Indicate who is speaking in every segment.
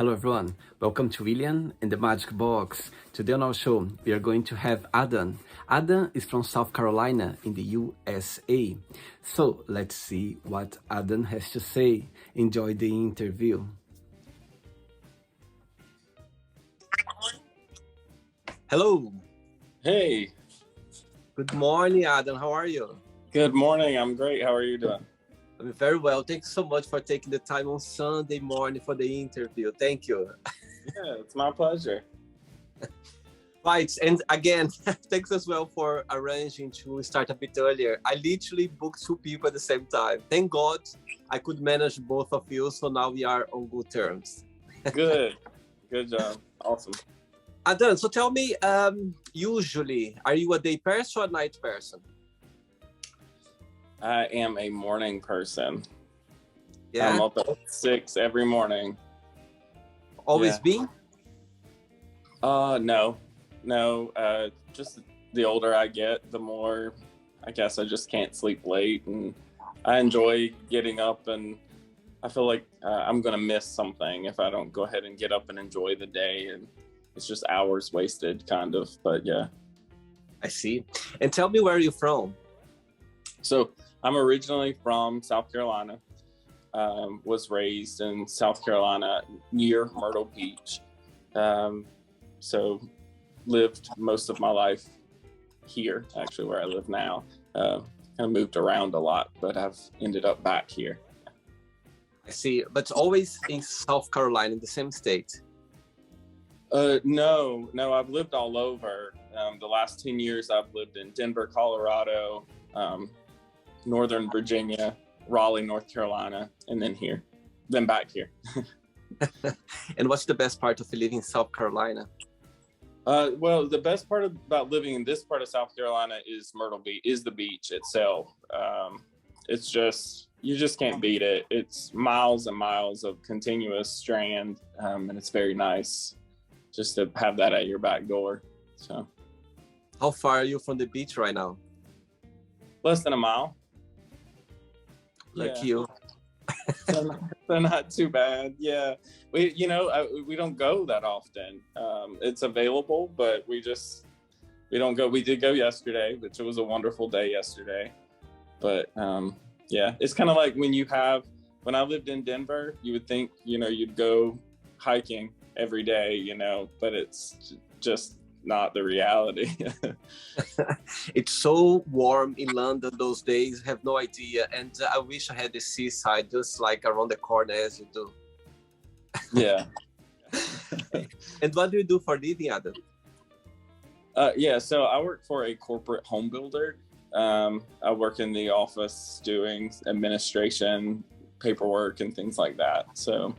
Speaker 1: Hello everyone, welcome to William and the Magic Box. Today on our show, we are going to have Adam. Adam is from South Carolina in the USA. So let's see what Adam has to say. Enjoy the interview. Hello,
Speaker 2: Hey,
Speaker 1: good morning Adam, how are you?
Speaker 2: good morning. I'm great. How are you doing?
Speaker 1: I'm very well, thanks so much for taking the time on Sunday morning for the interview. Thank you.
Speaker 2: Yeah, it's my pleasure.
Speaker 1: Right, and again, thanks as well for arranging to start a bit earlier. I literally booked two people at the same time. Thank God I could manage both of you, so now we are on good terms.
Speaker 2: Good. Good job. Awesome.
Speaker 1: Adan, so tell me, usually, are you a day person or a night person?
Speaker 2: I am a morning person.
Speaker 1: Yeah,
Speaker 2: I'm up at 6 every morning.
Speaker 1: always
Speaker 2: yeah.
Speaker 1: been?
Speaker 2: No. Just the older I get, the more I guess I just can't sleep late, and I enjoy getting up, and I feel like I'm gonna miss something if I don't go ahead and get up and enjoy the day, and it's just hours wasted, kind of. But yeah.
Speaker 1: I see. And tell me, where are you from?
Speaker 2: So I'm originally from South Carolina. Was raised in South Carolina near Myrtle Beach. So lived most of my life here, actually, where I live now. Kind of moved around a lot, but I've ended up back here.
Speaker 1: I see, but always in South Carolina, in the same state.
Speaker 2: No, I've lived all over. The last 10 years I've lived in Denver, Colorado, Northern Virginia, Raleigh, North Carolina, and then back here.
Speaker 1: And what's the best part of living in South Carolina?
Speaker 2: Well, the best part about living in this part of South Carolina is Myrtle Beach, is the beach itself. It's just, you just can't beat it. It's miles and miles of continuous strand, and it's very nice just to have that at your back door. So,
Speaker 1: How far are you from the beach right now?
Speaker 2: less than a mile.
Speaker 1: Like
Speaker 2: Yeah.
Speaker 1: you.
Speaker 2: So not too bad. Yeah, we don't go that often. It's available, but we don't go. We did go yesterday, which was a wonderful day yesterday. But yeah, it's kind of like when I lived in Denver, you would think you'd go hiking every day, but it's just not the reality.
Speaker 1: It's so warm in London those days, have no idea. And I wish I had the seaside just like around the corner as you do.
Speaker 2: Yeah.
Speaker 1: And what do you do for living, Adam?
Speaker 2: Yeah, so I work for a corporate home builder. I work in the office doing administration, paperwork, and things like that. So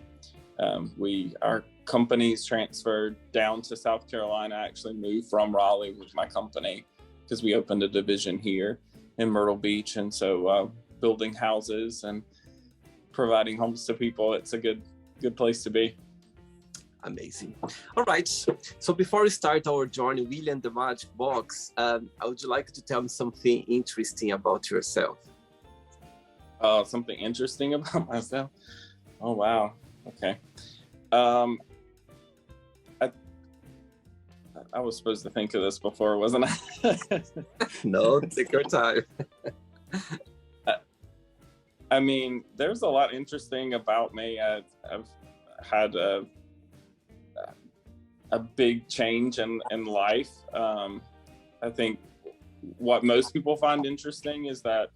Speaker 2: our company's transferred down to South Carolina. I actually moved from Raleigh with my company because we opened a division here in Myrtle Beach. And so building houses and providing homes to people, it's a good place to be.
Speaker 1: Amazing. All right. So before we start our journey, William the Magic Box, I would like to tell me something interesting about yourself.
Speaker 2: Something interesting about myself? Oh, wow. Okay. I was supposed to think of this before, wasn't I?
Speaker 1: No, take your time.
Speaker 2: I mean, there's a lot interesting about me. I've had a big change in life. I think what most people find interesting is that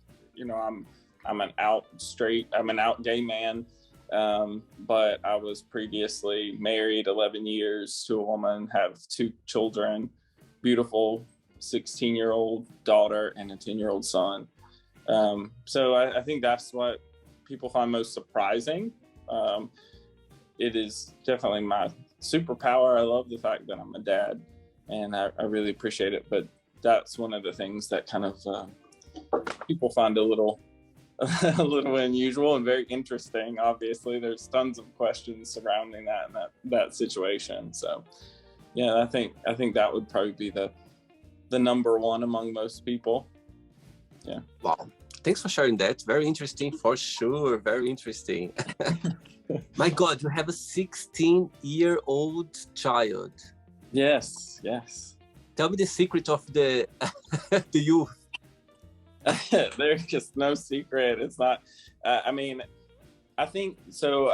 Speaker 2: I'm an out gay man. But I was previously married 11 years to a woman, have 2 children, beautiful 16-year-old daughter and a 10-year-old son. So I think that's what people find most surprising. It is definitely my superpower. I love the fact that I'm a dad, and I really appreciate it. But that's one of the things that kind of people find a little unusual and very interesting. Obviously, there's tons of questions surrounding that situation. So, yeah, I think that would probably be the number one among most people. Yeah.
Speaker 1: Wow.
Speaker 3: Thanks for sharing that. Very interesting for sure. Very interesting. My God, you have a 16-year-old child.
Speaker 2: Yes, yes.
Speaker 3: Tell me the secret of the the youth.
Speaker 2: There's just no secret. It's not. I mean, I think so.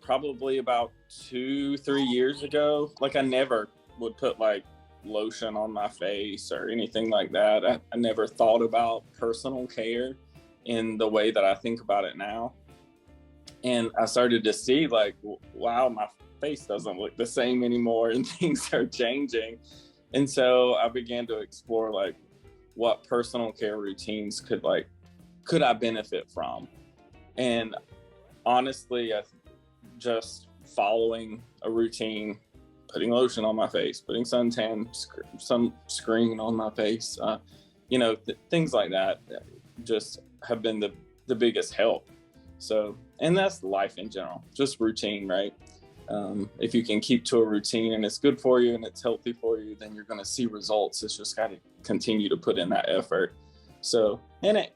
Speaker 2: Probably about 2-3 years ago, like I never would put like lotion on my face or anything like that. I never thought about personal care in the way that I think about it now. And I started to see like, wow, my face doesn't look the same anymore and things are changing. And so I began to explore like what personal care routines could I benefit from. And honestly, just following a routine, putting lotion on my face, putting suntan, some screen on my face, things like that just have been the biggest help. So, and that's life in general, just routine, right? If you can keep to a routine and it's good for you and it's healthy for you, then you're going to see results. It's just got to continue to put in that effort. So, and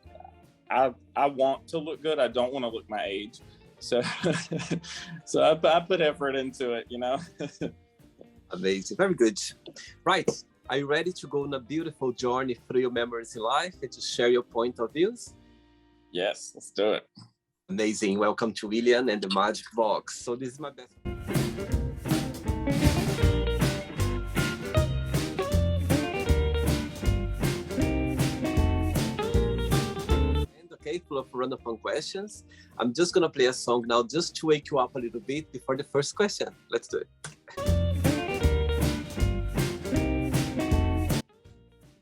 Speaker 2: I want to look good. I don't want to look my age. So, so I put effort into it,
Speaker 3: Amazing. Very good. Right. Are you ready to go on a beautiful journey through your memories in life and to share your point of views?
Speaker 2: Yes, let's do it.
Speaker 3: Amazing. Welcome to William and the Magic Box. So this is my best. Okay, full of run-of-fun questions. I'm just gonna play a song now just to wake you up a little bit before the first question. Let's do it.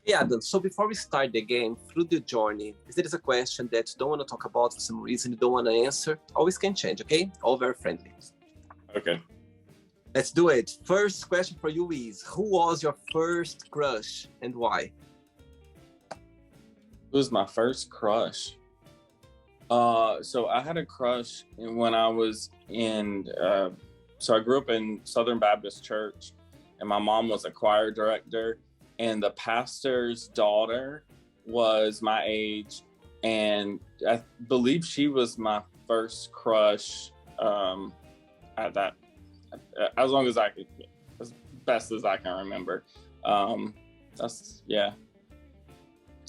Speaker 3: Yeah, Adam, so before we start the game, through the journey, if there is a question that you don't want to talk about for some reason, you don't want to answer, always can change, okay? All very friendly.
Speaker 2: Okay.
Speaker 3: Let's do it. First question for you is, who was your first crush and why?
Speaker 2: Who was my first crush? So I had a crush when I was so I grew up in Southern Baptist Church and my mom was a choir director and the pastor's daughter was my age. And I believe she was my first crush at that, as long as I could, as best as I can remember. Yeah.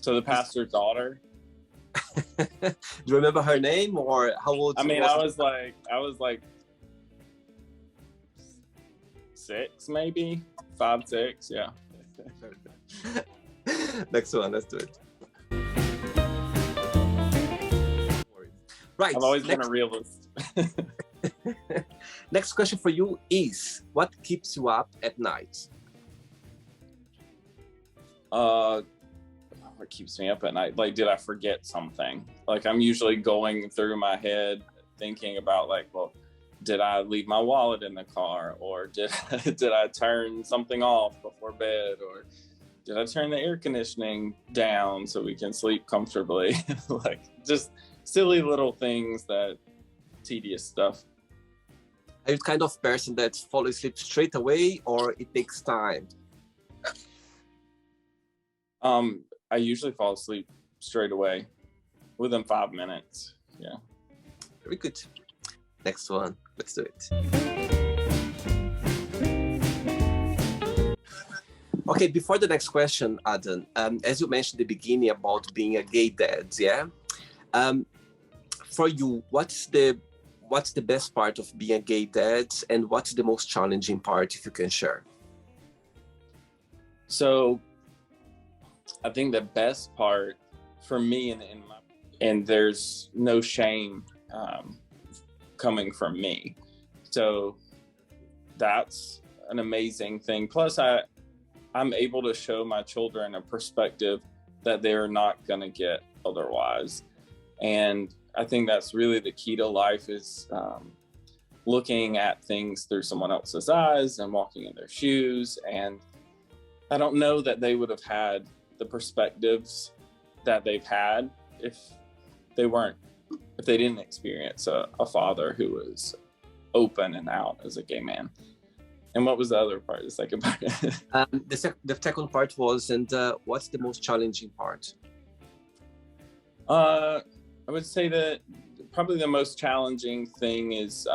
Speaker 2: So the pastor's daughter.
Speaker 3: Do you remember her name or how old?
Speaker 2: I mean, I was like 6, maybe 5, 6. Yeah.
Speaker 3: Next one, let's do it. Right.
Speaker 2: I've always been a realist.
Speaker 3: Next question for you is, what keeps you up at night?
Speaker 2: What keeps me up at night? Like, did I forget something? Like, I'm usually going through my head thinking about like, well, did I leave my wallet in the car, or did I turn something off before bed, or did I turn the air conditioning down so we can sleep comfortably? Like, just silly little things, that tedious stuff.
Speaker 3: Are you the kind of person that falls asleep straight away, or it takes time?
Speaker 2: I usually fall asleep straight away within 5 minutes. Yeah.
Speaker 3: Very good. Next one. Let's do it. Okay, before the next question, Adam, as you mentioned at the beginning about being a gay dad, yeah? For you, what's the best part of being a gay dad, and what's the most challenging part, if you can share?
Speaker 2: So I think the best part for me, and there's no shame coming from me. So that's an amazing thing. Plus, I'm able to show my children a perspective that they're not going to get otherwise. And I think that's really the key to life, is looking at things through someone else's eyes and walking in their shoes. And I don't know that they would have had the perspectives that they've had if they didn't experience a father who was open and out as a gay man. And what was the other part, the second part?
Speaker 3: The second part was, and what's the most challenging part?
Speaker 2: I would say that probably the most challenging thing is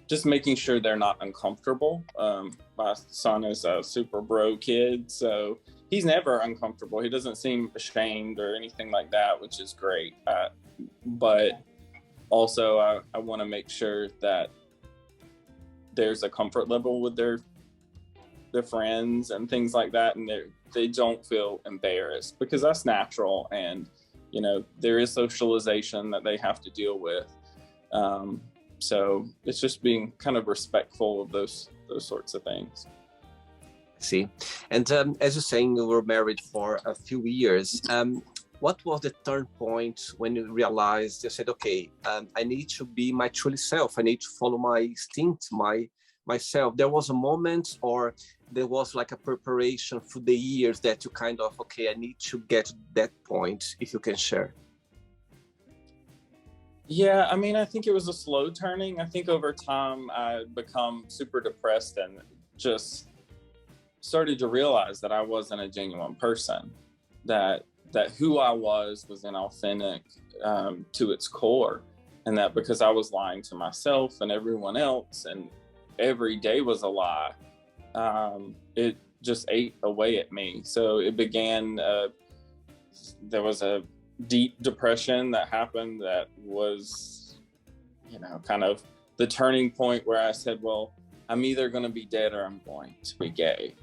Speaker 2: just making sure they're not uncomfortable. My son is a super bro kid, so he's never uncomfortable. He doesn't seem ashamed or anything like that, which is great. But also, I want to make sure that there's a comfort level with their friends and things like that, and they don't feel embarrassed, because that's natural, and there is socialization that they have to deal with. So it's just being kind of respectful of those sorts of things.
Speaker 3: See, and as you're saying, you were married for a few years. What was the turn point when you realized, you said, okay, I need to be my truly self. I need to follow my instinct, myself. There was a moment, or there was like a preparation through the years that you kind of, okay, I need to get to that point, if you can share.
Speaker 2: Yeah, I mean, I think it was a slow turning. I think over time I'd become super depressed and just started to realize that I wasn't a genuine person, that who I was inauthentic to its core, and that because I was lying to myself and everyone else, and every day was a lie, it just ate away at me. So it began, there was a deep depression that happened that was, kind of the turning point where I said, well, I'm either going to be dead or I'm going to be gay.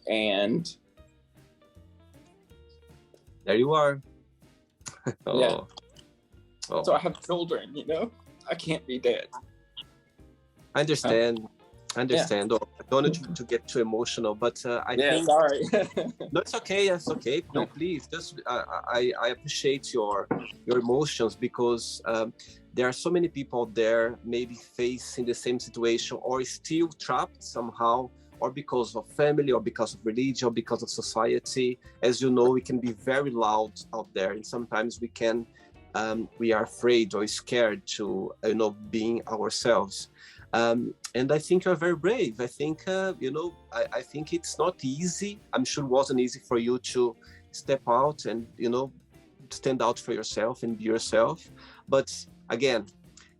Speaker 2: And
Speaker 3: there you are.
Speaker 2: Oh. Yeah. Oh. So I have children, I can't be dead.
Speaker 3: I understand. Yeah. Oh, I don't want to get too emotional, but I think.
Speaker 2: Sorry.
Speaker 3: No, it's okay. It's okay. No, please. Just I appreciate your emotions, because there are so many people out there maybe facing the same situation, or still trapped somehow, or because of family, or because of religion, or because of society. As you know, we can be very loud out there, and sometimes we are afraid or scared to being ourselves. And I think you're very brave. I think, I think it's not easy. I'm sure it wasn't easy for you to step out and, stand out for yourself and be yourself. But again,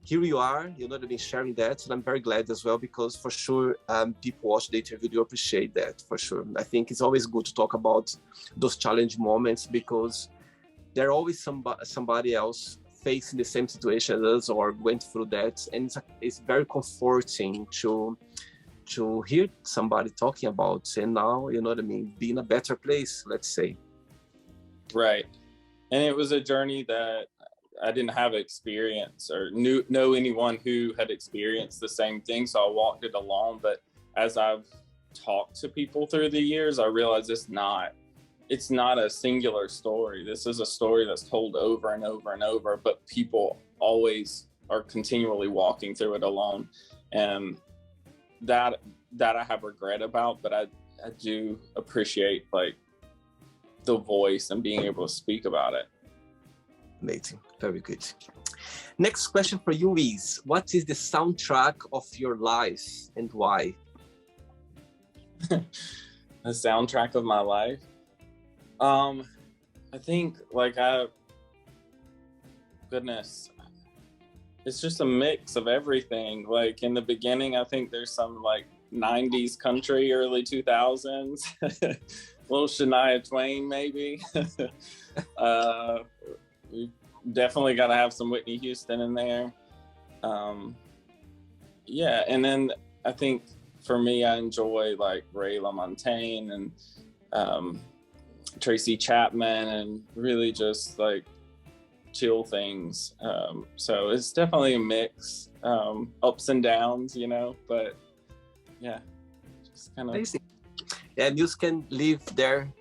Speaker 3: here you are, sharing that. And I'm very glad as well, because for sure, people watch the interview, do appreciate that for sure. I think it's always good to talk about those challenging moments, because there's always somebody else facing the same situation as us, or went through that, and it's very comforting to hear somebody talking about, and now be in a better place, let's say.
Speaker 2: Right. And it was a journey that I didn't have experience or know anyone who had experienced the same thing, so I walked it alone. But as I've talked to people through the years, I realized it's not a singular story. This is a story that's told over and over and over, but people always are continually walking through it alone. And that I have regret about, but I do appreciate the voice and being able to speak about it.
Speaker 3: Amazing. Very good. Next question for you is, what is the soundtrack of your life and why?
Speaker 2: The soundtrack of my life? I think goodness, it's just a mix of everything. In the beginning, I think there's some 90s country, early 2000s, little Shania Twain maybe. We definitely got to have some Whitney Houston in there. Yeah, and then I think for me, I enjoy Ray LaMontagne and Tracy Chapman, and really just chill things. So it's definitely a mix, ups and downs, but yeah, just kind of.
Speaker 3: Yeah, music can leave their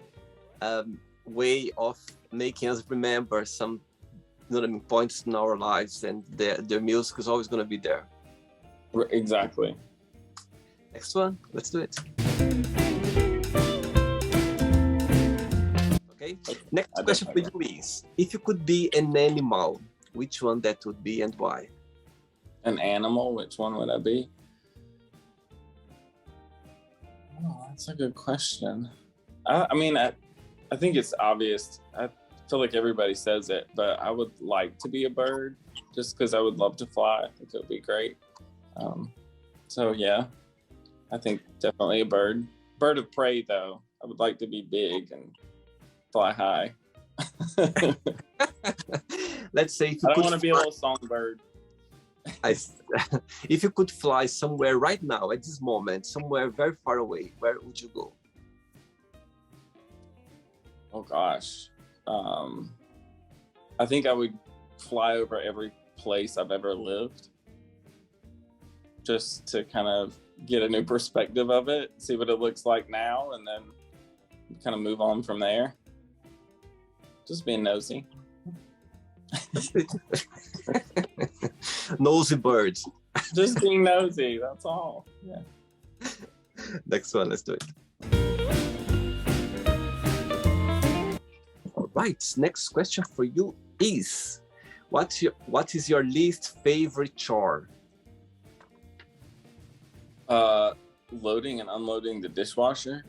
Speaker 3: way of making us remember some points in our lives, and the music is always going to be there.
Speaker 2: Exactly.
Speaker 3: Next one, let's do it. Okay. Next question for you is, if you could be an animal, which one that would be and why?
Speaker 2: An animal? Which one would I be? Oh, that's a good question. I mean, I think it's obvious. I feel like everybody says it, but I would like to be a bird just because I would love to fly. I think it would be great. So yeah, I think definitely a bird. Bird of prey, though. I would like to be big and fly high.
Speaker 3: Let's say if you
Speaker 2: I don't
Speaker 3: could
Speaker 2: want to be a little songbird.
Speaker 3: if you could fly somewhere right now at this moment, somewhere very far away, where would you go?
Speaker 2: Oh gosh. I think I would fly over every place I've ever lived just to kind of get a new perspective of it, see what it looks like now, and then kind of move on from there. Just being nosy.
Speaker 3: Nosy birds.
Speaker 2: Just being nosy, that's all. Yeah.
Speaker 3: Next one, let's do it. All right, next question for you is, what is your least favorite chore?
Speaker 2: Loading and unloading the dishwasher.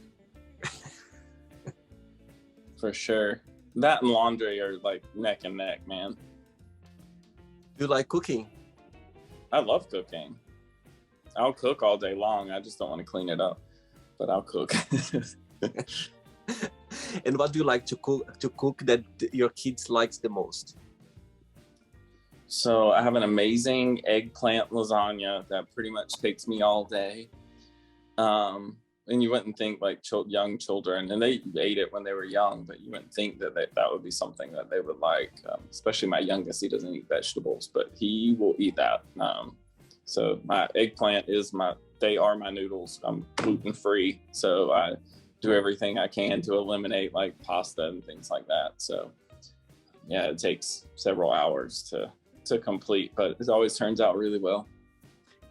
Speaker 2: For sure. That and laundry are like neck and neck, man.
Speaker 3: Do you like cooking?
Speaker 2: I love cooking. I'll cook all day long. I just don't want to clean it up, but I'll cook.
Speaker 3: And what do you like to cook that your kids likes the most?
Speaker 2: So I have an amazing eggplant lasagna that pretty much takes me all day. And you wouldn't think like young children, and they ate it when they were young, but you wouldn't think that that would be something that they would like. Especially my youngest, he doesn't eat vegetables, but he will eat that. So my eggplant they are my noodles. I'm gluten free, so I do everything I can to eliminate like pasta and things like that. So yeah, it takes several hours to complete, but it always turns out really well.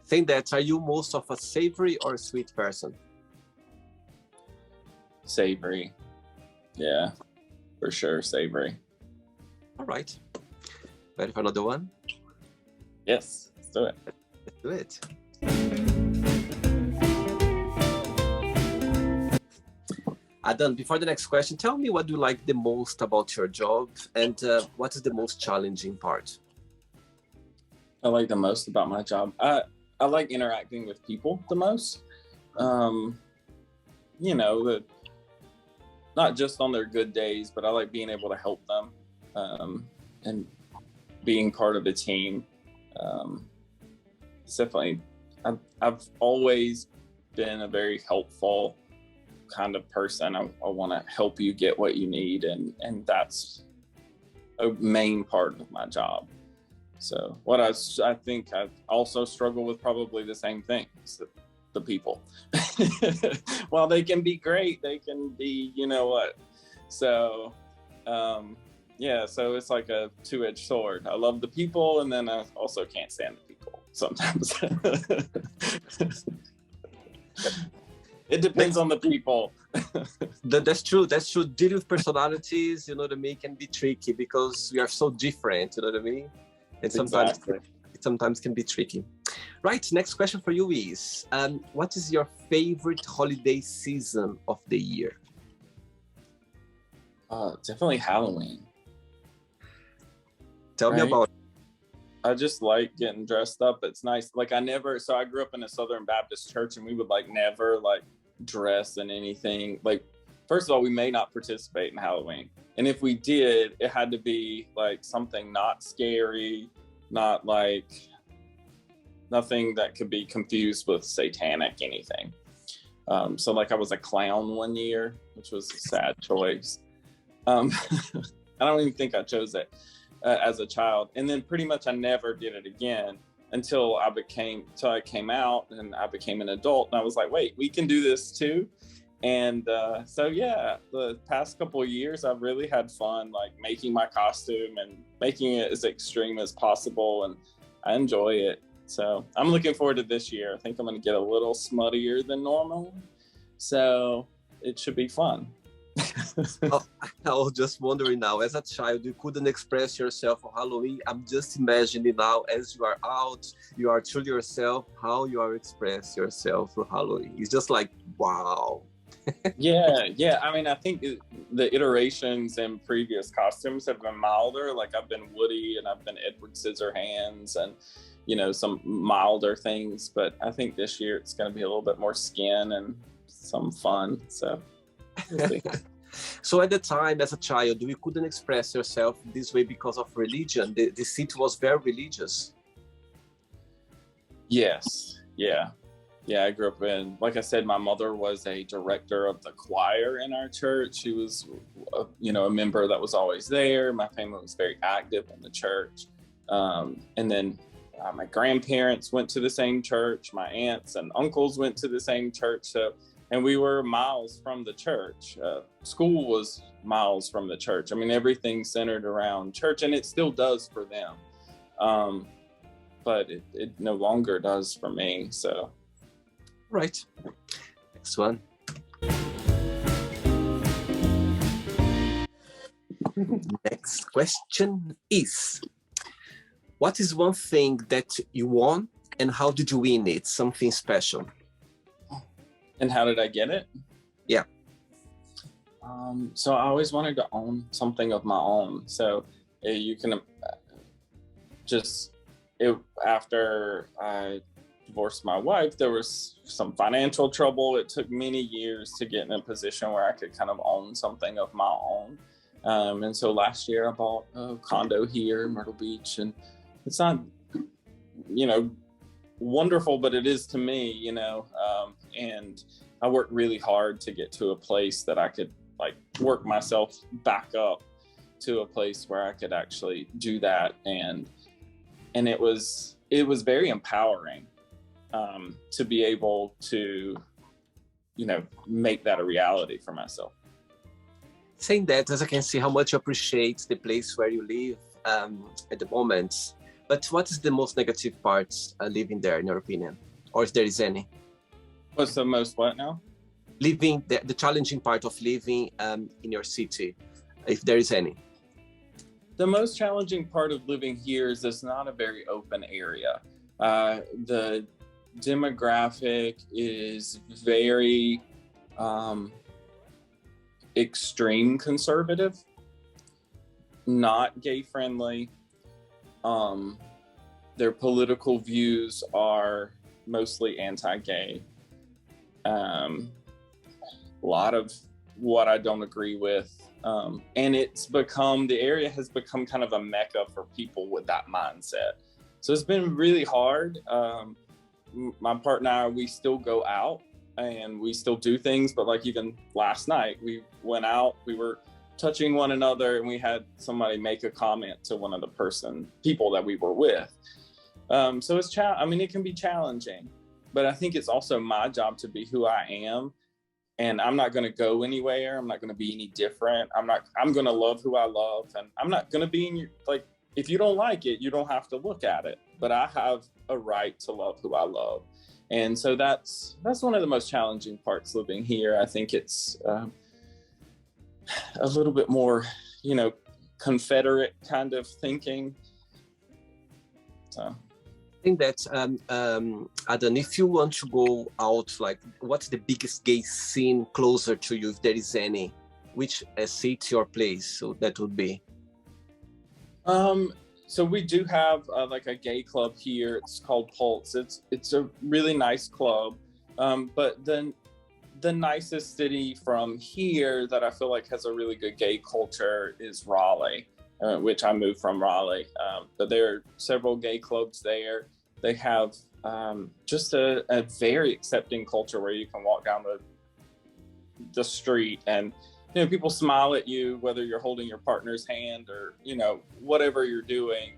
Speaker 3: Think that, are you most of a savory or a sweet person?
Speaker 2: Savory. Yeah, for sure, savory.
Speaker 3: All right. Ready for another one?
Speaker 2: Yes, let's do it.
Speaker 3: Let's do it. Adam, before the next question, tell me what you like the most about your job, and what is the most challenging part?
Speaker 2: I like the most about my job. I like interacting with people the most. You know, not just on their good days, but I like being able to help them and being part of a team. It's definitely, I've always been a very helpful kind of person. I want to help you get what you need, and that's a main part of my job. So what I think I also struggle with probably the same thing, the people. While they can be great, they can be, you know what. So yeah, so it's like a two-edged sword. I love the people, and then I also can't stand the people sometimes. It depends on the people.
Speaker 3: That's true. That's true. Dealing with personalities, you know what I mean, can be tricky because we are so different, you know what I mean? And sometimes
Speaker 2: Exactly.
Speaker 3: it sometimes can be tricky. Right, next question for you is, what is your favorite holiday season of the year?
Speaker 2: Definitely Halloween.
Speaker 3: Tell me about it.
Speaker 2: I just like getting dressed up. It's nice. Like I grew up in a Southern Baptist church, and we would like never like dress in anything. Like, first of all, we may not participate in Halloween. And if we did, it had to be like something not scary, not like nothing that could be confused with satanic anything. So like I was a clown one year, which was a sad choice. I don't even think I chose it as a child. And then pretty much I never did it again until I came out and I became an adult. And I was like, wait, we can do this too. And so yeah, the past couple of years I've really had fun like making my costume and making it as extreme as possible, and I enjoy it. So I'm looking forward to this year. I think I'm going to get a little smuttier than normal, so it should be fun.
Speaker 3: I was just wondering now, as a child, you couldn't express yourself on Halloween. I'm just imagining now, as you are out, you are truly yourself, how you are express yourself through Halloween. It's just like, wow.
Speaker 2: Yeah. I mean, I think the iterations in previous costumes have been milder. Like I've been Woody and I've been Edward Scissorhands and, some milder things. But I think this year it's going to be a little bit more skin and some fun. So we'll see.
Speaker 3: So at the time, as a child, you couldn't express yourself this way because of religion. The city was very religious.
Speaker 2: Yes. Yeah. I grew up like I said, my mother was a director of the choir in our church. She was, a member that was always there. My family was very active in the church. And then my grandparents went to the same church. My aunts and uncles went to the same church. And we were miles from the church. School was miles from the church. I mean, everything centered around church, and it still does for them. But it no longer does for me, so.
Speaker 3: Right. Next one. Next question is, what is one thing that you won and how did you win it? Something special.
Speaker 2: And how did I get it?
Speaker 3: Yeah.
Speaker 2: So I always wanted to own something of my own. So you can after I divorced my wife, there was some financial trouble. It took many years to get in a position where I could kind of own something of my own. And so last year I bought a condo here in Myrtle Beach, and it's not, wonderful, but it is to me, and I worked really hard to get to a place that I could work myself back up to a place where I could actually do that. And it was very empowering to be able to, make that a reality for myself.
Speaker 3: Saying that, as I can see how much you appreciate the place where you live at the moment, but what is the most negative parts living there, in your opinion? Or if there is any?
Speaker 2: What's the most what now?
Speaker 3: Living, the challenging part of living in your city, if there is any.
Speaker 2: The most challenging part of living here is it's not a very open area. The demographic is very extreme conservative, not gay friendly. Their political views are mostly anti-gay. A lot of what I don't agree with. And the area has become kind of a mecca for people with that mindset. So it's been really hard. My partner and I, we still go out and we still do things, but even last night we went out, we were touching one another, and we had somebody make a comment to one of the people that we were with. So it can be challenging, but I think it's also my job to be who I am. And I'm not going to go anywhere. I'm not going to be any different. I'm going to love who I love. And I'm not going to be if you don't like it, you don't have to look at it. But I have a right to love who I love. And so that's one of the most challenging parts living here. I think it's a little bit more, Confederate kind of thinking. So.
Speaker 3: I think that, Adam, if you want to go out, what's the biggest gay scene closer to you, if there is any? Which city or place so that would be?
Speaker 2: So we do have a gay club here. It's called Pulse. It's a really nice club. But then the nicest city from here that I feel has a really good gay culture is Raleigh. Which I moved from Raleigh. But there are several gay clubs there. They have just a very accepting culture where you can walk down the street and, people smile at you, whether you're holding your partner's hand or, whatever you're doing,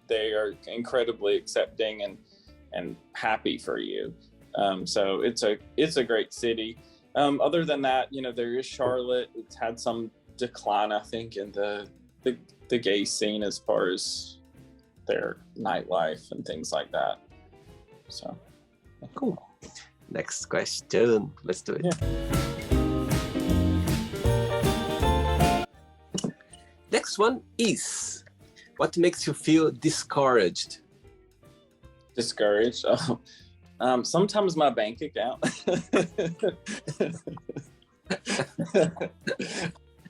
Speaker 2: they are incredibly accepting and happy for you. So it's a great city. Other than that, there is Charlotte. It's had some decline, I think, in the gay scene as far as their nightlife and things like that. So
Speaker 3: cool. Next question. Let's do it. Yeah. Next one is, what makes you feel discouraged?
Speaker 2: Discouraged? Oh, sometimes my bank account.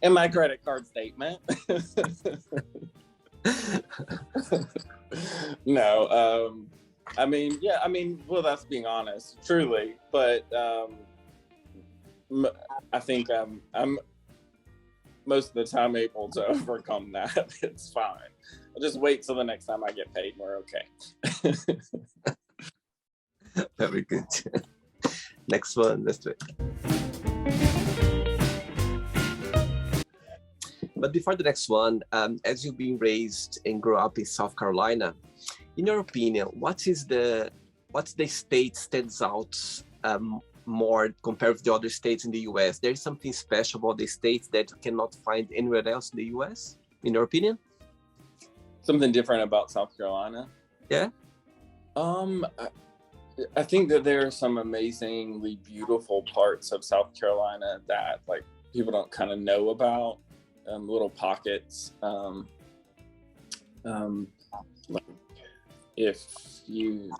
Speaker 2: And my credit card statement. No, I mean, yeah, I mean, well, that's being honest, truly. But I think I'm most of the time able to overcome that. It's fine. I'll just wait till the next time I get paid. We're okay.
Speaker 3: Very good. Next one, let's do it. But before the next one, as you've been raised and grew up in South Carolina, in your opinion, what's the state stands out more compared with the other states in the US? There is something special about the states that you cannot find anywhere else in the US, in your opinion?
Speaker 2: Something different about South Carolina?
Speaker 3: Yeah.
Speaker 2: I think that there are some amazingly beautiful parts of South Carolina that like people don't kind of know about. Little pockets. Like if you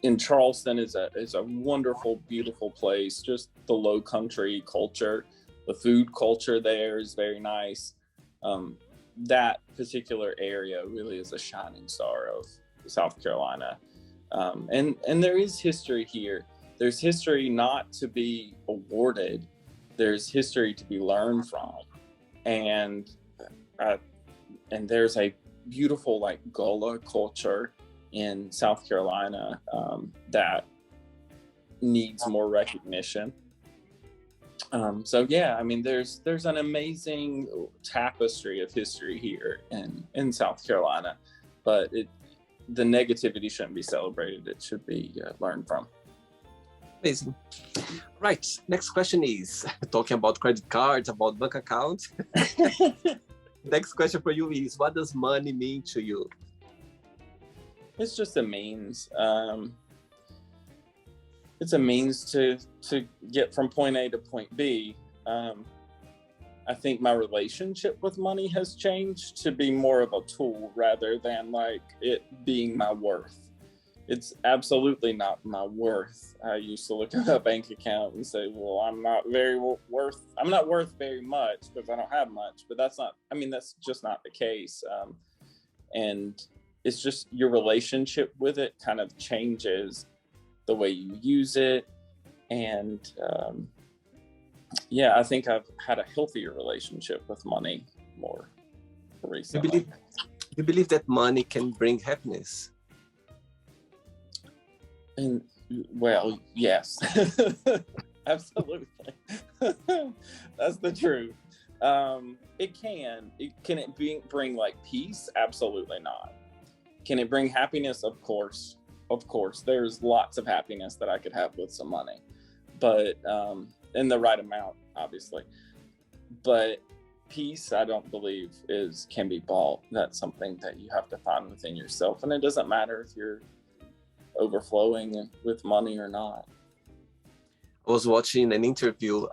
Speaker 2: in Charleston is a wonderful, beautiful place. Just the low country culture, the food culture there is very nice. That particular area really is a shining star of South Carolina. And there is history here. There's history not to be awarded. There's history to be learned from. And there's a beautiful like Gullah culture in South Carolina that needs more recognition. So yeah, I mean, there's an amazing tapestry of history here in South Carolina, but the negativity shouldn't be celebrated. It should be learned from.
Speaker 3: Amazing. Right. Next question is talking about credit cards, about bank accounts. Next question for you is, what does money mean to you?
Speaker 2: It's just a means. It's a means to get from point A to point B. I think my relationship with money has changed to be more of a tool rather than like it being my worth. It's absolutely not my worth. I used to look at a bank account and say, well, I'm not worth very much because I don't have much, but that's just not the case. And it's just your relationship with it kind of changes the way you use it. And I think I've had a healthier relationship with money more recently.
Speaker 3: You believe that money can bring happiness?
Speaker 2: And well, yes, absolutely. That's the truth. Can it bring like peace? Absolutely not. Can it bring happiness? Of course. There's lots of happiness that I could have with some money, but in the right amount, obviously. But peace, I don't believe can be bought. That's something that you have to find within yourself, and it doesn't matter if you're overflowing with money or not.
Speaker 3: I was watching an interview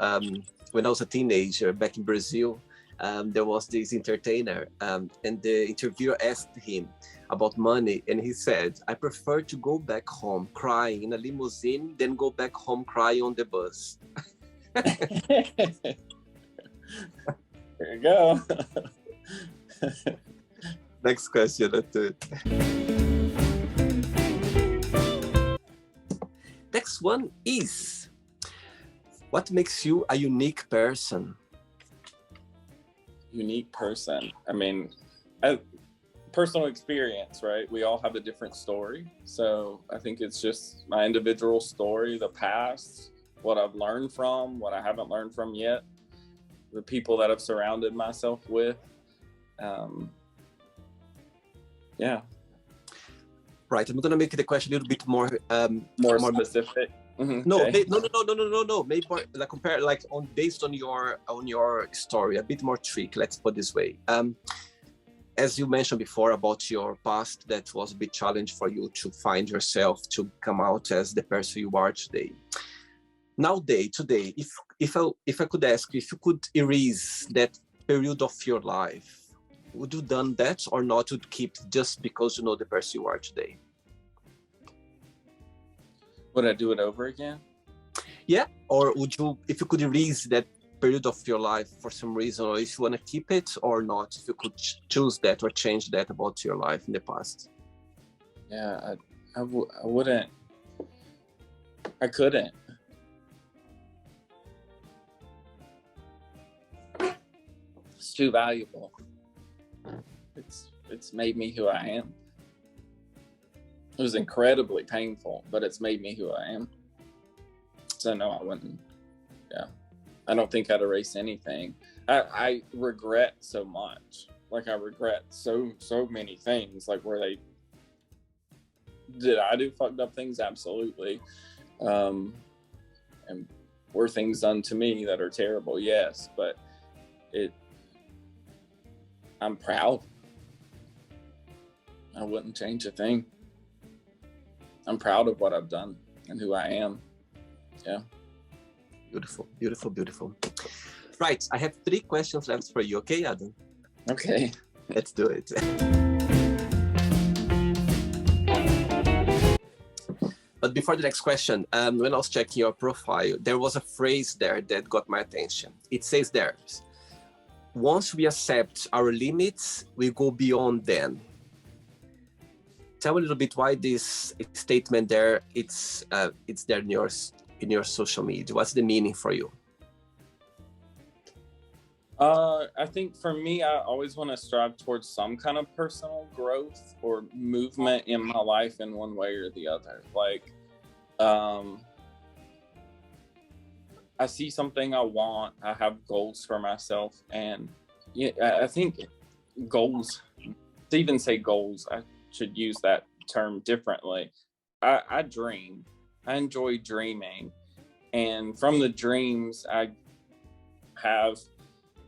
Speaker 3: when I was a teenager back in Brazil. There was this entertainer and the interviewer asked him about money, and he said, I prefer to go back home crying in a limousine than go back home crying on the bus.
Speaker 2: There you go.
Speaker 3: Next question, let's do it. Next one is, what makes you a unique person?
Speaker 2: Unique person. I mean, personal experience, right? We all have a different story. So I think it's just my individual story, the past, what I've learned from, what I haven't learned from yet, the people that I've surrounded myself with. Yeah.
Speaker 3: Right. I'm going to make the question a little bit more
Speaker 2: specific. Mm-hmm.
Speaker 3: No,
Speaker 2: okay.
Speaker 3: No. Maybe more, like compare, like based on your story, a bit more trick. Let's put it this way. As you mentioned before about your past, that was a big challenge for you to find yourself, to come out as the person you are today. Today, if I could ask you, if you could erase that period of your life, would you done that or not? Would keep just because you know the person you are today?
Speaker 2: Would I do it over again?
Speaker 3: Yeah, or would you, if you could erase that period of your life for some reason, or if you want to keep it or not, if you could choose that or change that about your life in the past?
Speaker 2: Yeah, I wouldn't. I couldn't. It's too valuable. It's made me who I am. It was incredibly painful, but it's made me who I am. So no, I wouldn't. Yeah, I don't think I'd erase anything. I regret so much. Like I regret so many things. Like did I do fucked up things? Absolutely. And were things done to me that are terrible? Yes, but I'm proud. I wouldn't change a thing. I'm proud of what I've done and who I am. Yeah.
Speaker 3: Beautiful, beautiful, beautiful. Right, I have 3 questions left for you. Okay, Adam?
Speaker 2: Okay.
Speaker 3: Let's do it. But before the next question, when I was checking your profile, there was a phrase there that got my attention. It says there, once we accept our limits, we go beyond them. Tell a little bit why this statement there, it's there in your social media. What's the meaning for you?
Speaker 2: I think for me, I always want to strive towards some kind of personal growth or movement in my life in one way or the other. Like, I see something I want, I have goals for myself, and yeah, I think goals, to even say goals, I should use that term differently. I dream. I enjoy dreaming. And from the dreams, I have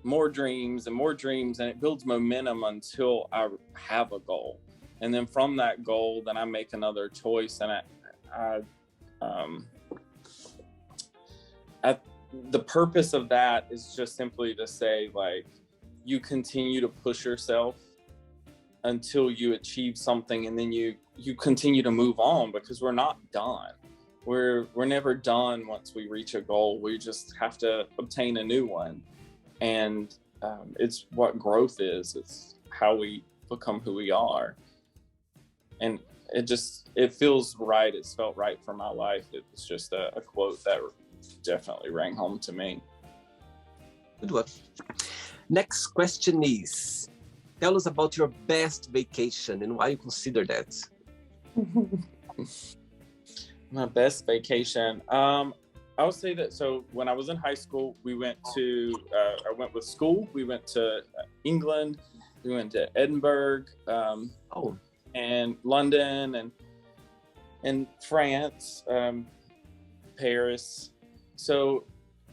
Speaker 2: more dreams, and it builds momentum until I have a goal. And then from that goal, then I make another choice. And the purpose of that is just simply to say, like, you continue to push yourself until you achieve something, and then you continue to move on, because we're not done. We're never done once we reach a goal. We just have to obtain a new one. And it's what growth is. It's how we become who we are. And it feels right. It's felt right for my life. It was just a quote that definitely rang home to me.
Speaker 3: Good one. Next question is, tell us about your best vacation and why you consider that.
Speaker 2: My best vacation. I would say that, so when I was in high school, I went with school. We went to England, we went to Edinburgh, and London, and France, Paris. So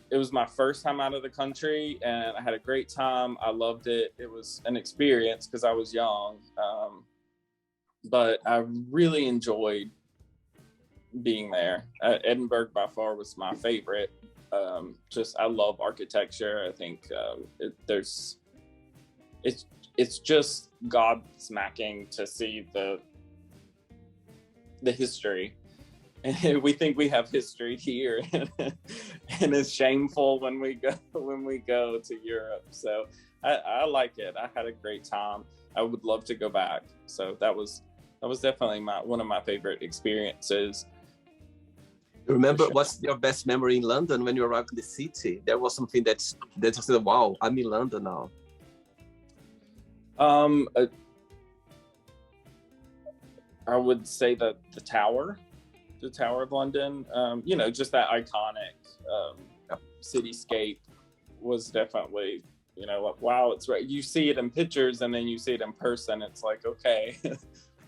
Speaker 2: it was my first time out of the country, and I had a great time. I loved it. It was an experience because I was young, but I really enjoyed being there. Edinburgh by far was my favorite. I love architecture. I think it's just gobsmacking to see the history. And we think we have history here, and it's shameful when we go to Europe. So I like it. I had a great time. I would love to go back. So that was definitely one of my favorite experiences.
Speaker 3: Remember, what's your best memory in London when you arrived in the city? There was something that said, wow, I'm in London now.
Speaker 2: I would say that the Tower of London, just that iconic cityscape was definitely, like, wow, it's right. You see it in pictures, and then you see it in person. It's like, okay,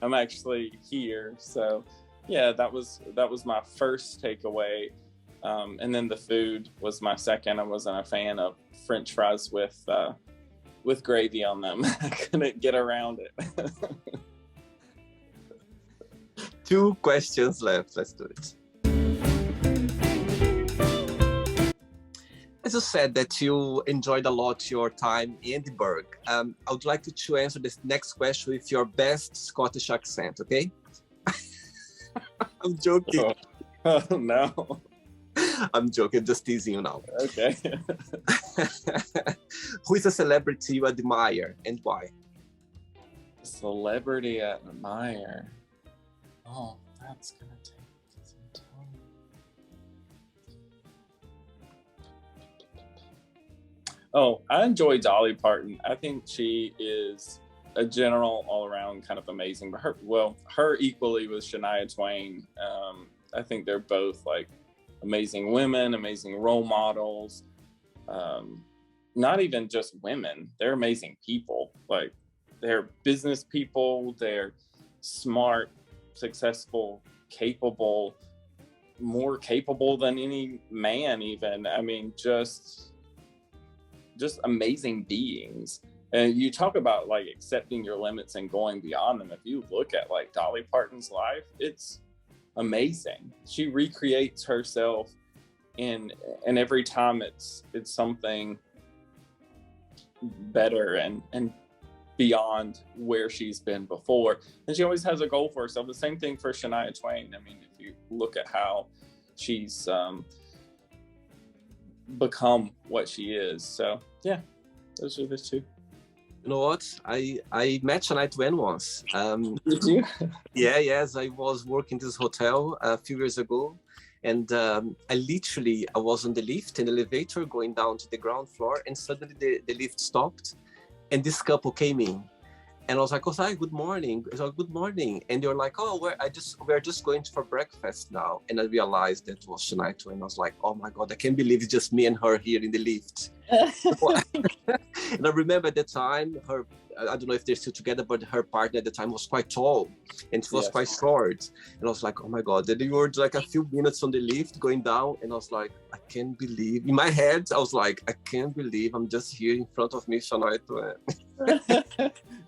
Speaker 2: I'm actually here. So yeah, that was my first takeaway. And then the food was my second. I wasn't a fan of French fries with gravy on them. I couldn't get around it.
Speaker 3: 2 questions left. Let's do it. As you said that you enjoyed a lot your time in Edinburgh, I would like you to answer this next question with your best Scottish accent, okay? I'm joking.
Speaker 2: Oh no.
Speaker 3: I'm joking, just teasing you now.
Speaker 2: Okay.
Speaker 3: Who is a celebrity you admire and why?
Speaker 2: Celebrity I admire. Oh, that's gonna take some time. Oh, I enjoy Dolly Parton. I think she is a general, all-around kind of amazing. But her equally with Shania Twain. I think they're both like amazing women, amazing role models. Not even just women; they're amazing people. Like they're business people. They're smart, successful, capable, more capable than any man. Even I mean, just amazing beings. And you talk about like accepting your limits and going beyond them. If you look at like Dolly Parton's life, it's amazing. She recreates herself and every time it's something better and beyond where she's been before. And she always has a goal for herself. The same thing for Shania Twain. I mean, if you look at how she's become what she is. So yeah, those are the two.
Speaker 3: You know what? I met Shania Twain once.
Speaker 2: Did you?
Speaker 3: Yeah, yes. I was working this hotel a few years ago, and I was on the lift, in the elevator, going down to the ground floor, and suddenly the lift stopped, and this couple came in. And I was like, oh, hi, good morning. I was like, good morning. And they're like, oh, we're just going for breakfast now. And I realized that was Shania Twain. I was like, oh my God, I can't believe it's just me and her here in the lift. And I remember at the time, I don't know if they're still together, but her partner at the time was quite tall and she was quite short. And I was like, oh my God. Then we were like a few minutes on the lift going down. And I was like, I can't believe, in my head, I was like, I can't believe I'm just here in front of me, Shania Twain.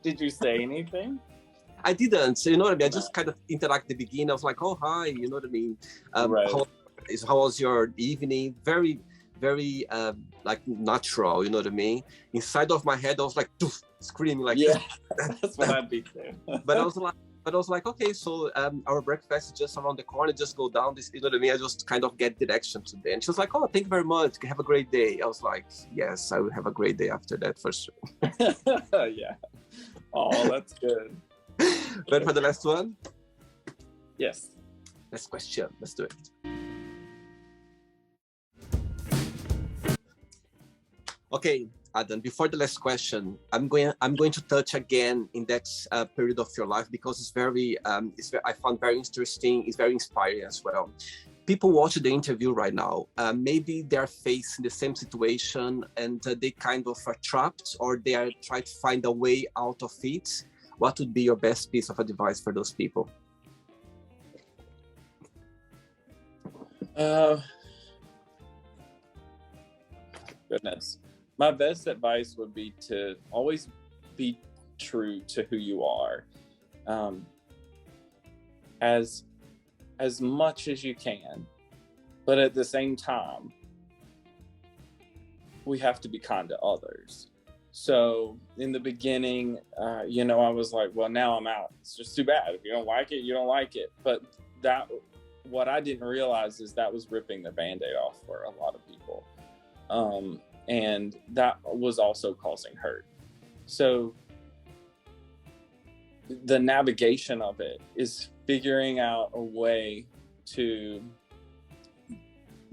Speaker 2: Did you say anything?
Speaker 3: I didn't, you know what I mean? I just kind of interact at the beginning. I was like, oh, hi, you know what I mean?
Speaker 2: Right.
Speaker 3: How was your evening? Very, very like natural, you know what I mean? Inside of my head, I was like, doof, screaming like,
Speaker 2: yeah, that's what I'd be too.
Speaker 3: But I was like, okay, so our breakfast is just around the corner, just go down this, you know what I mean? I just kind of get direction to them. And she was like, oh, thank you very much. Have a great day. I was like, yes, I will have a great day after that for sure.
Speaker 2: Yeah. Oh, that's good.
Speaker 3: Ready for the last one?
Speaker 2: Yes.
Speaker 3: Last question. Let's do it. Okay, Adam. Before the last question, I'm going to touch again in that period of your life because it's very I found very interesting. It's very inspiring as well. People watching the interview right now, maybe they're facing the same situation and they kind of are trapped or they are trying to find a way out of it. What would be your best piece of advice for those people?
Speaker 2: Goodness. My best advice would be to always be true to who you are. As much as you can, but at the same time, we have to be kind to others. So in the beginning, I was like, well, now I'm out. It's just too bad. If you don't like it, you don't like it. But what I didn't realize is that was ripping the Band-Aid off for a lot of people. And that was also causing hurt. So the navigation of it is figuring out a way to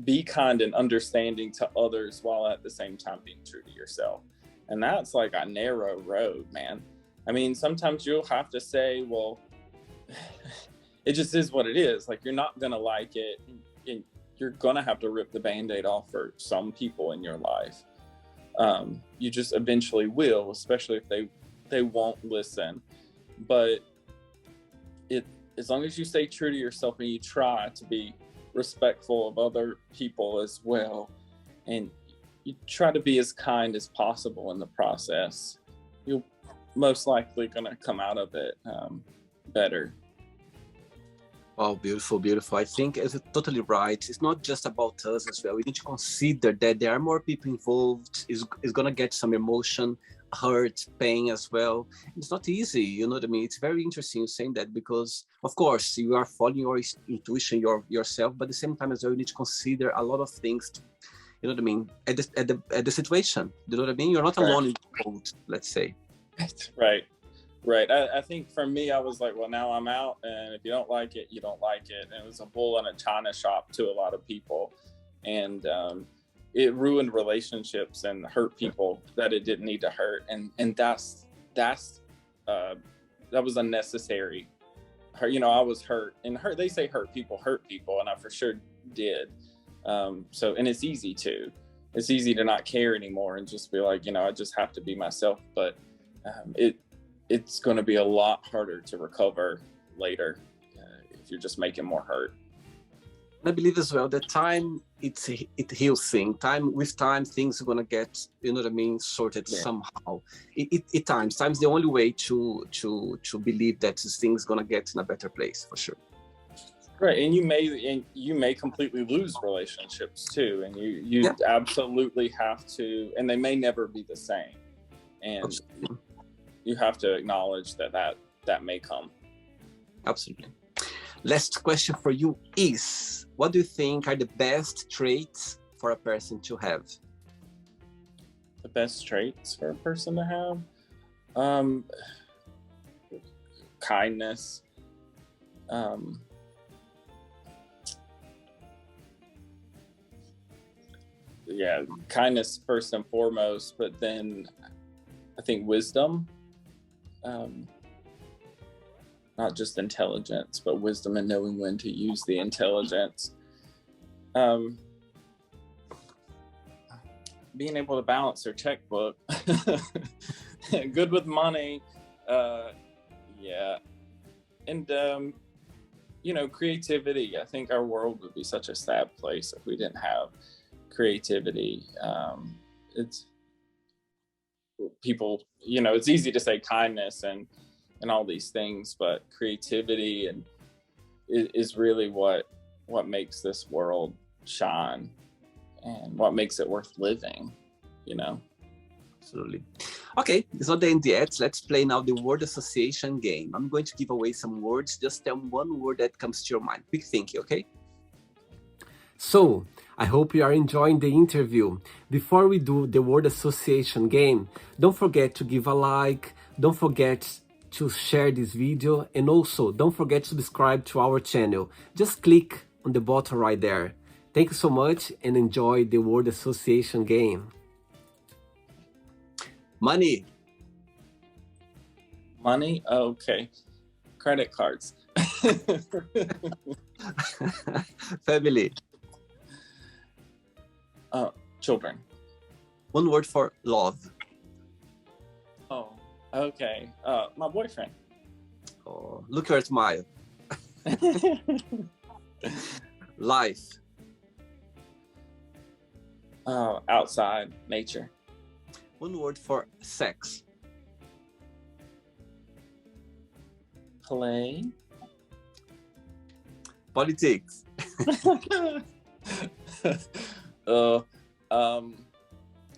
Speaker 2: be kind and understanding to others while at the same time being true to yourself. And that's like a narrow road, man. I mean, sometimes you'll have to say, well, it just is what it is. Like, you're not going to like it. And you're going to have to rip the Band-Aid off for some people in your life. You just eventually will, especially if they won't listen. But as long as you stay true to yourself and you try to be respectful of other people as well, and you try to be as kind as possible in the process, you're most likely going to come out of it better.
Speaker 3: Oh, beautiful, beautiful. I think it's totally right. It's not just about us as well. We need to consider that there are more people involved. It's going to get some emotion. hurt, pain as well. It's not easy, you know what I mean? It's very interesting you saying that, because of course you are following your intuition, yourself, but at the same time as well, you need to consider a lot of things, you know what I mean, at the situation. You know what I mean? You're not alone in the boat, let's say.
Speaker 2: Right. I think for me, I was like, well, now I'm out, and if you don't like it, you don't like it. And it was a bull in a china shop to a lot of people, and it ruined relationships and hurt people that it didn't need to hurt, and that was unnecessary. You know, I was hurt, and they say hurt people, and I for sure did. So, and it's easy to not care anymore and just be like, you know, I just have to be myself. But it's going to be a lot harder to recover later if you're just making more hurt.
Speaker 3: I believe as well that time, it heals things. With time, things are going to get, you know what I mean, sorted somehow. Time's the only way to believe that things going to get in a better place, for sure.
Speaker 2: Right, and you may completely lose relationships too, and you absolutely have to, and they may never be the same, and absolutely. You have to acknowledge that may come. Absolutely.
Speaker 3: Last question for you is, what do you think are the best traits for a person to have?
Speaker 2: The best traits for a person to have? Kindness. Kindness first and foremost, but then I think wisdom. Not just intelligence, but wisdom and knowing when to use the intelligence. Being able to balance their checkbook. Good with money. And, you know, creativity. I think our world would be such a sad place if we didn't have creativity. It's people, you know, it's easy to say kindness and all these things, but creativity and is really what makes this world shine and what makes it worth living, you know.
Speaker 3: Absolutely. Okay, it's not the end yet. Let's play now the word association game. I'm going to give away some words. Just tell me one word that comes to your mind. Quick thinking, okay?
Speaker 1: So, I hope you are enjoying the interview. Before we do the word association game, don't forget to give a like, don't forget to share this video, and also don't forget to subscribe to our channel. Just click on the button right there. Thank you so much and enjoy the word association game.
Speaker 3: Money.
Speaker 2: Money? Okay. Credit cards.
Speaker 3: Family.
Speaker 2: Children.
Speaker 3: One word for love.
Speaker 2: Oh, okay. My boyfriend.
Speaker 3: Oh, look at her smile. Life.
Speaker 2: Outside, nature.
Speaker 3: One word for sex.
Speaker 2: Play.
Speaker 3: Politics.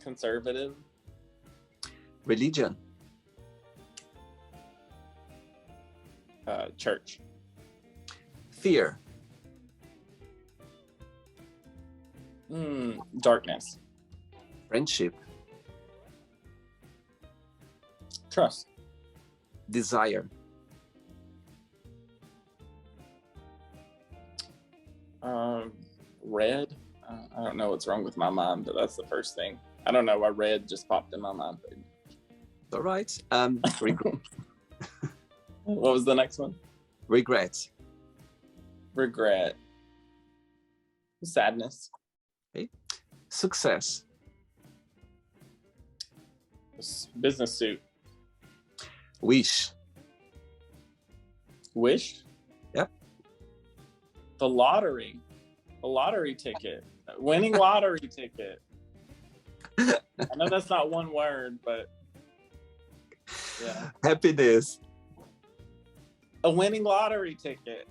Speaker 2: Conservative.
Speaker 3: Religion.
Speaker 2: Church.
Speaker 3: Fear.
Speaker 2: Darkness.
Speaker 3: Friendship.
Speaker 2: Trust.
Speaker 3: Desire.
Speaker 2: Red. I don't know what's wrong with my mind, but that's the first thing. I don't know why red just popped in my mind.
Speaker 3: All right. Regret.
Speaker 2: What was the next one?
Speaker 3: Regret.
Speaker 2: Regret. Sadness.
Speaker 3: Okay. Success.
Speaker 2: Business suit.
Speaker 3: Wish.
Speaker 2: Wish?
Speaker 3: Yep.
Speaker 2: The lottery. A lottery ticket. Winning lottery ticket. I know that's not one word, but yeah.
Speaker 3: Happiness.
Speaker 2: A winning lottery ticket.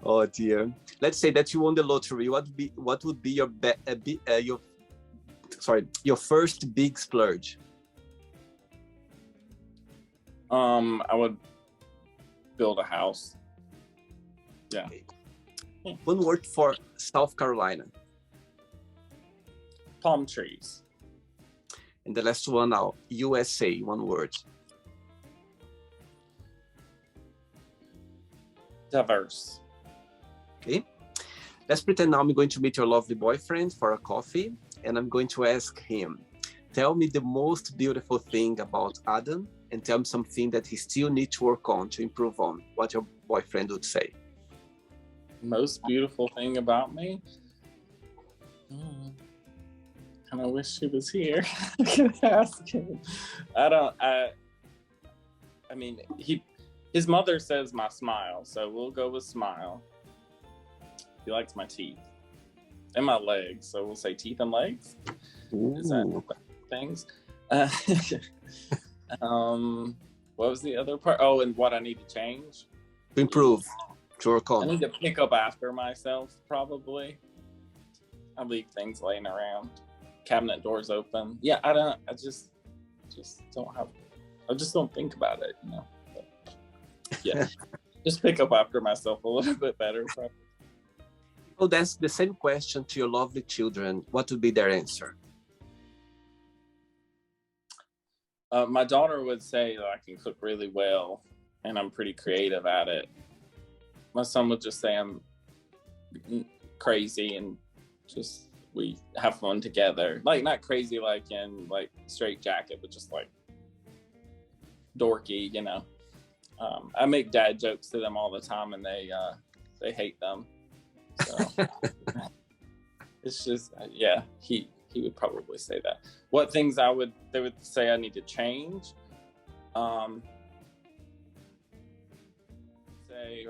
Speaker 3: Oh dear. Let's say that you won the lottery. What would be your first big splurge?
Speaker 2: I would build a house. Yeah.
Speaker 3: Okay. One word for South Carolina.
Speaker 2: Palm trees.
Speaker 3: And the last one now, USA, one word.
Speaker 2: Diverse.
Speaker 3: Okay. Let's pretend now I'm going to meet your lovely boyfriend for a coffee, and I'm going to ask him, tell me the most beautiful thing about Adam, and tell me something that he still needs to work on, to improve on. What your boyfriend would say.
Speaker 2: Most beautiful thing about me? And I wish he was here. I could ask him. I mean, his mother says my smile, so we'll go with smile. He likes my teeth and my legs, so we'll say teeth and legs.
Speaker 3: Ooh.
Speaker 2: Is that things? What was the other part? Oh, and what I need to change?
Speaker 3: To improve, to work
Speaker 2: I
Speaker 3: on.
Speaker 2: need to pick up after myself, probably. I leave things laying around. Cabinet doors open. Yeah, I just don't have, I just don't think about it, you know. But, yeah, just pick up after myself a little bit better. Probably.
Speaker 3: Oh, that's the same question to your lovely children. What would be their answer?
Speaker 2: My daughter would say that I can cook really well and I'm pretty creative at it. My son would just say I'm crazy and just we have fun together. Like not crazy like in like straight jacket, but just like dorky, you know. I make dad jokes to them all the time and they hate them. So it's just yeah, he would probably say that. What things they would say I need to change? Or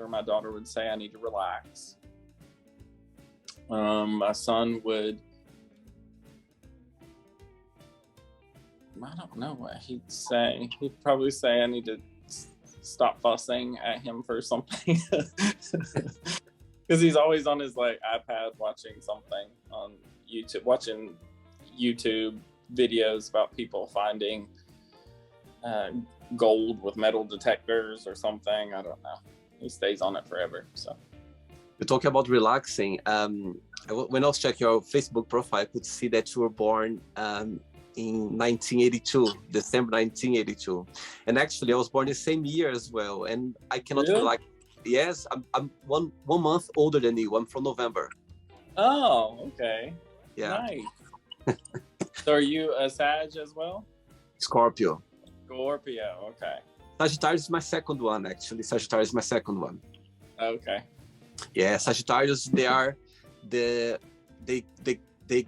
Speaker 2: my daughter would say I need to relax. My son would, I don't know what he'd say. He'd probably say I need to stop fussing at him for something. Because he's always on his like iPad watching something on YouTube, watching YouTube videos about people finding gold with metal detectors or something. I don't know. He stays on it forever. So
Speaker 3: you're talking about relaxing. When I was checking your Facebook profile, I could see that you were born in 1982, December 1982. And actually, I was born the same year as well. And I cannot relax. Yes, I'm one month older than you. I'm from November.
Speaker 2: Oh, okay.
Speaker 3: Yeah.
Speaker 2: Nice. So are you a Sag as well?
Speaker 3: Scorpio.
Speaker 2: Scorpio, okay.
Speaker 3: Sagittarius is my second one, actually. Sagittarius is my second one.
Speaker 2: Okay.
Speaker 3: Yeah, Sagittarius, they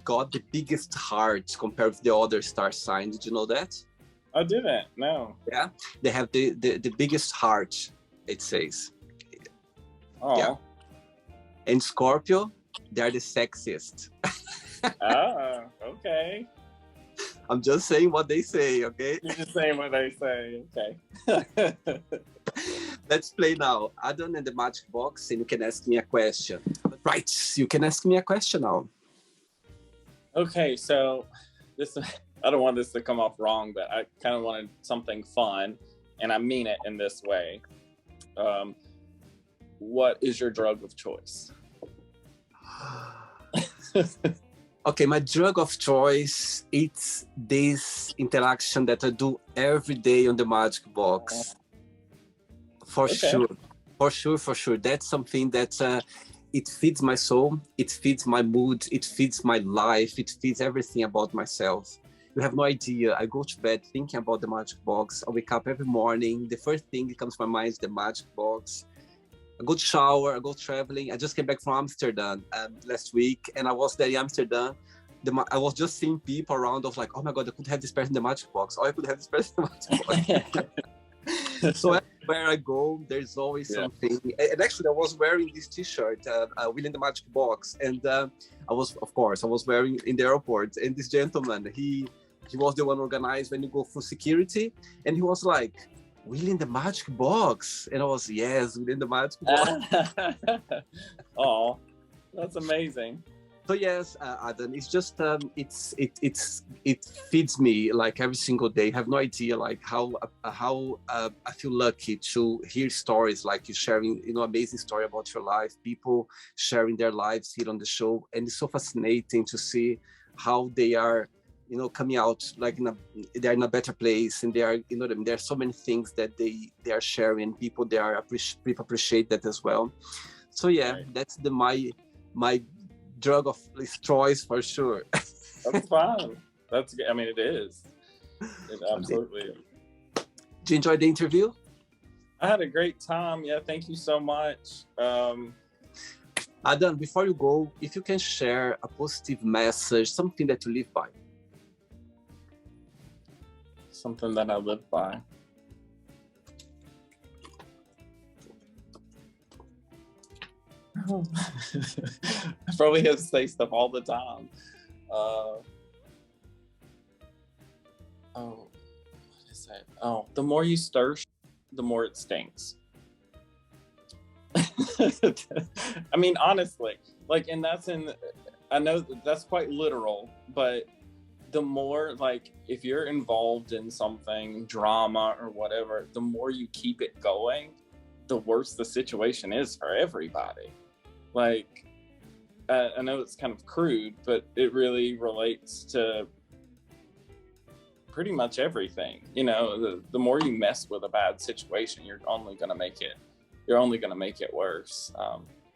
Speaker 3: got the biggest hearts compared with the other star signs. Did you know that?
Speaker 2: I didn't, no.
Speaker 3: Yeah, they have the biggest heart, it says.
Speaker 2: Oh.
Speaker 3: Yeah. And Scorpio, they're the sexiest.
Speaker 2: Ah, okay.
Speaker 3: I'm just saying what they say, okay?
Speaker 2: You're just saying what they say, okay.
Speaker 3: Let's play now. Adam and the magic box, and you can ask me a question. Right, you can ask me a question now.
Speaker 2: Okay, so this, I don't want this to come off wrong, but I kind of wanted something fun, and I mean it in this way. What is your drug of choice?
Speaker 3: Okay, my drug of choice, it's this interaction that I do every day on the magic box. For sure. That's something that it feeds my soul, it feeds my mood, it feeds my life, it feeds everything about myself. You have no idea. I go to bed thinking about the magic box. I wake up every morning. The first thing that comes to my mind is the magic box. I go to shower, I go traveling. I just came back from Amsterdam last week, and I was there in Amsterdam. I was just seeing people around of like, oh my God, I could have this person in the magic box. Oh, I could have this person in the magic box. So everywhere I go, there's always something. And actually, I was wearing this T-shirt, William the Magic Box, and I was wearing in the airport. And this gentleman, he was the one organized when you go through security, and he was like, William the Magic Box. And I was, yes, William the Magic Box.
Speaker 2: Oh, that's amazing.
Speaker 3: So yes, Adam, it's just it feeds me like every single day. I have no idea like how I feel lucky to hear stories like you sharing, amazing story about your life, people sharing their lives here on the show, and it's so fascinating to see how they are, coming out like they're in a better place, and they are, there are so many things that they are sharing. People people appreciate that as well. So yeah,
Speaker 2: Right.
Speaker 3: that's my drug of choice for sure.
Speaker 2: That's fine. That's good. I mean, it is. It absolutely is.
Speaker 3: Did you enjoy the interview?
Speaker 2: I had a great time. Yeah, thank you so much.
Speaker 3: Adam, before you go, if you can share a positive message, something that you live by.
Speaker 2: Something that I live by. I probably have to say stuff all the time. What is that? Oh, the more you stir, the more it stinks. I mean, honestly, like, and I know that's quite literal, but the more, like, if you're involved in something, drama or whatever, the more you keep it going, the worse the situation is for everybody. Like, I know it's kind of crude, but it really relates to pretty much everything. The more you mess with a bad situation, you're only going to make it worse.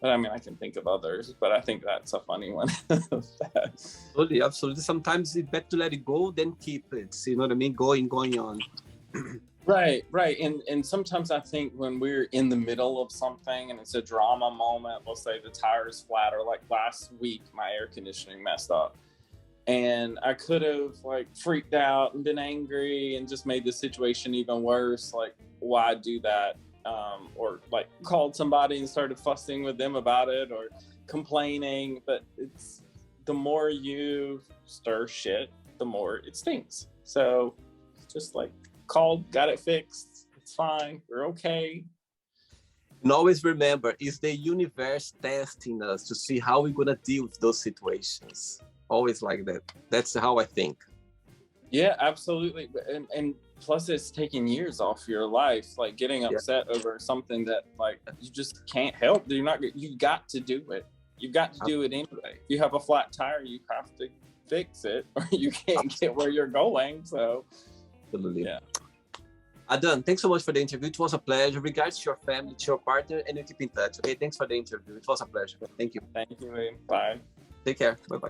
Speaker 2: But I mean, I can think of others, but I think that's a funny one.
Speaker 3: Absolutely, absolutely. Sometimes it's better to let it go than keep it. You know what I mean? Going on.
Speaker 2: Right. And sometimes I think when we're in the middle of something and it's a drama moment, we'll say the tire's flat, or like last week, my air conditioning messed up. And I could have like freaked out and been angry and just made the situation even worse. Like, why do that? Or like called somebody and started fussing with them about it or complaining. But it's the more you stir shit, the more it stinks. So just like called, got it fixed. It's fine. We're okay.
Speaker 3: And always remember, it's the universe testing us to see how we're gonna deal with those situations. Always like that. That's how I think.
Speaker 2: Yeah, absolutely. And plus it's taking years off your life, like getting upset over something that like you just can't help. You got to do it. You've got to do it anyway. If you have a flat tire, you have to fix it or you can't get where you're going. So
Speaker 3: Absolutely.
Speaker 2: Yeah.
Speaker 3: Adam, thanks so much for the interview. It was a pleasure. Regards to your family, to your partner, and you keep in touch. Okay, thanks for the interview. It was a pleasure. Thank you.
Speaker 2: Thank you. Bye.
Speaker 3: Take care. Bye-bye.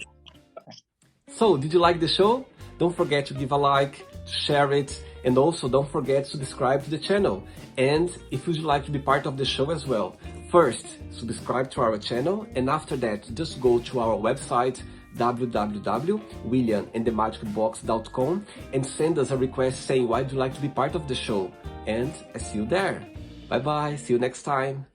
Speaker 1: So, did you like the show? Don't forget to give a like, to share it, and also don't forget to subscribe to the channel. And if you'd like to be part of the show as well, first, subscribe to our channel, and after that, just go to our website, www.williamandthemagicbox.com, and send us a request saying why you'd like to be part of the show. And I see you there. Bye bye, see you next time.